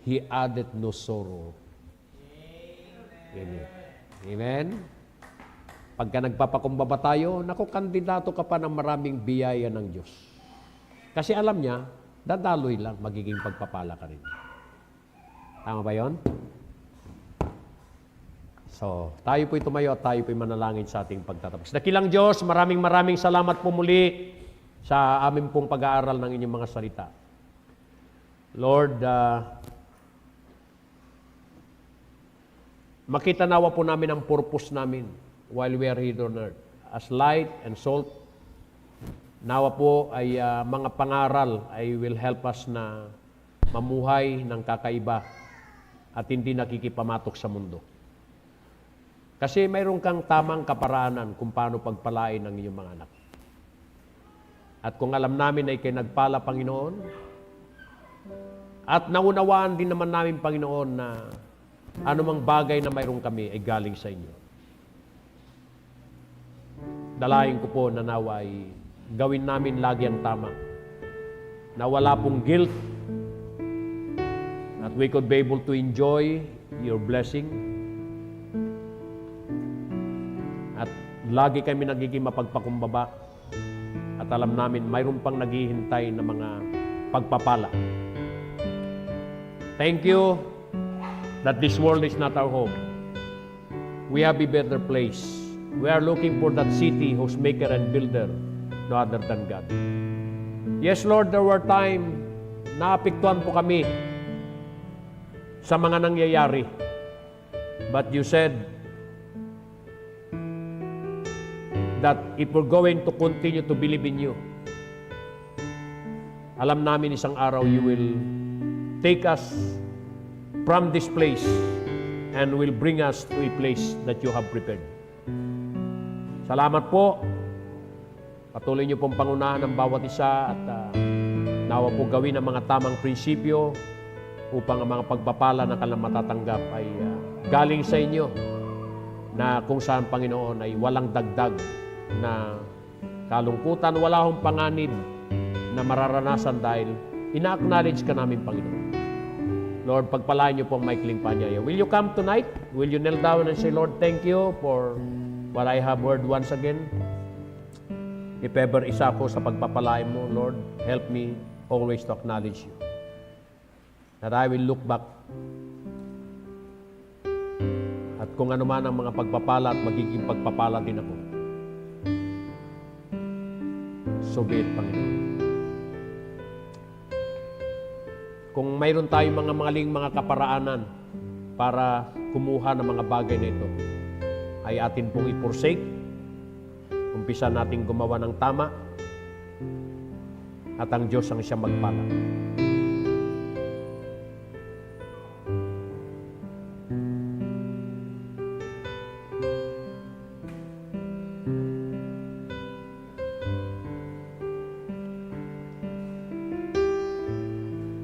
He added no sorrow in it. Amen? Pagka nagpapakumbaba tayo, naku, kandidato ka pa ng maraming biyaya ng Diyos. Kasi alam niya, dadaloy lang, magiging pagpapala ka rin. Tama ba yun? So, tayo po'y tumayo at tayo po'y manalangin sa ating pagtatapos. Dakilang Diyos, maraming salamat po muli sa amin pong pag-aaral ng inyong mga salita. Lord, makita nawa po namin ang purpose namin while we are here on earth. As light and salt, nawa po ay mga pangaral ay will help us na mamuhay ng kakaiba at hindi nakikipamatok sa mundo. Kasi mayroon kang tamang kaparaanan kung paano pagpalain ang inyong mga anak. At kung alam namin ay kayo nagpala, Panginoon, at naunawaan din naman namin, Panginoon, na anumang bagay na mayroon kami ay galing sa inyo. Dalayan ko po na nawa ay gawin namin lagi ang tama. Na wala pong guilt, that we could be able to enjoy your blessing. At lagi kami nagiging mapagpakumbaba at alam namin mayroon pang naghihintay na mga pagpapala. Thank you that this world is not our home. We have a better place. We are looking for that city whose maker and builder no other than God. Yes, Lord, there were time na apektuhan po kami sa mga nangyayari. But you said that if we're going to continue to believe in you, alam namin isang araw you will take us from this place and will bring us to a place that you have prepared. Salamat po. Patuloy niyo pong pangunahan ng bawat isa at nawa po gawin ang mga tamang prinsipyo upang ang mga pagpapala na kanilang matatanggap ay galing sa inyo na kung saan, Panginoon, ay walang dagdag na kalungkutan, wala akong panganib na mararanasan dahil ina-acknowledge ka namin, Panginoon. Lord, pagpalain niyo po ang maikling panyaya. Will you come tonight? Will you kneel down and say, Lord, thank you for what I have heard once again? If ever isa ko sa pagpapalain mo, Lord, help me always to acknowledge you. That I will look back. At kung ano man ang mga pagpapala at magiging pagpapala din ako, so be it, Panginoon. Kung mayroon tayong mga maling mga kaparaanan para kumuha ng mga bagay na ito, ay atin pong i-forsake. Umpisa natin gumawa ng tama at ang Diyos ang siyang magpala.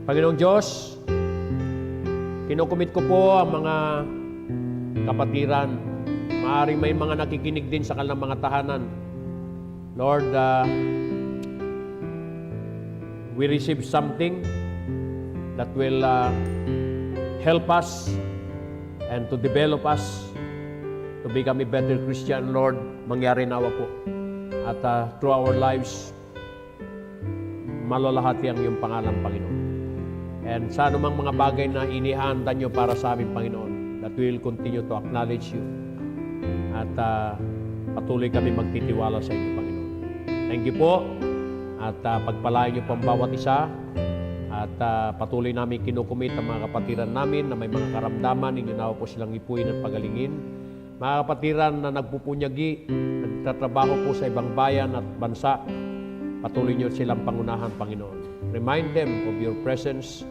Panginoong Diyos, kinukumit ko po ang mga kapatiran. Maaaring may mga nakikinig din sa kanilang mga tahanan. Lord, we receive something that will help us and to develop us to become a better Christian. Lord, mangyari nawa po. At through our lives, malalahati ang iyong pangalan, Panginoon. And sa anumang mga bagay na inihanda nyo para sa amin, Panginoon, that we will continue to acknowledge you. At patuloy kami magtitiwala sa inyo, Panginoon. Thank you po. At pagpalain niyo po ang bawat isa. At patuloy namin kinukumit ang mga kapatiran namin na may mga karamdaman. Ninyo na po silang ipuin at pagalingin. mga kapatiran na nagpupunyagi, nagtatrabaho po sa ibang bayan at bansa, patuloy niyo silang pangunahan, Panginoon. Remind them of your presence,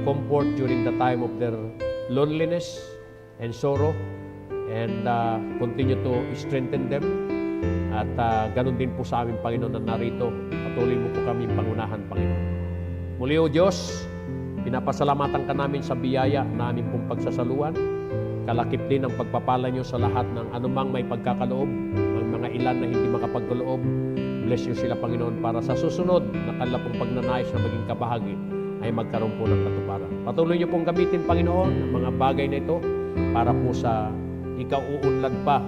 comfort during the time of their loneliness and sorrow, and continue to strengthen them. At ganun din po sa amin, Panginoon, na narito. Patuloy mo po kami pangunahan, Panginoon. Muli, O Diyos, pinapasalamatan ka namin sa biyaya na aming pong pagsasaluan. Kalakip din ang pagpapala niyo sa lahat ng anumang may pagkakaloob, ang mga ilan na hindi makapagkaloob. Bless niyo sila, Panginoon, para sa susunod na kanila pong pagnanais na maging kabahagi ay magkaroon po ng katuparan. Patuloy niyo pong gamitin, Panginoon, ang mga bagay na ito para po sa ikauunlad pa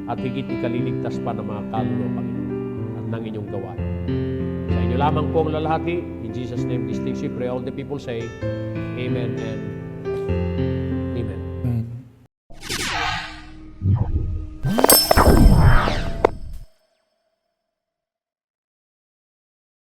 at higit ikaliligtas pa ng mga kaluluwa, Panginoon, at ng inyong gawain. Sa inyo lamang po ang lalahati. In Jesus' name, these things we pray. All the people say, Amen and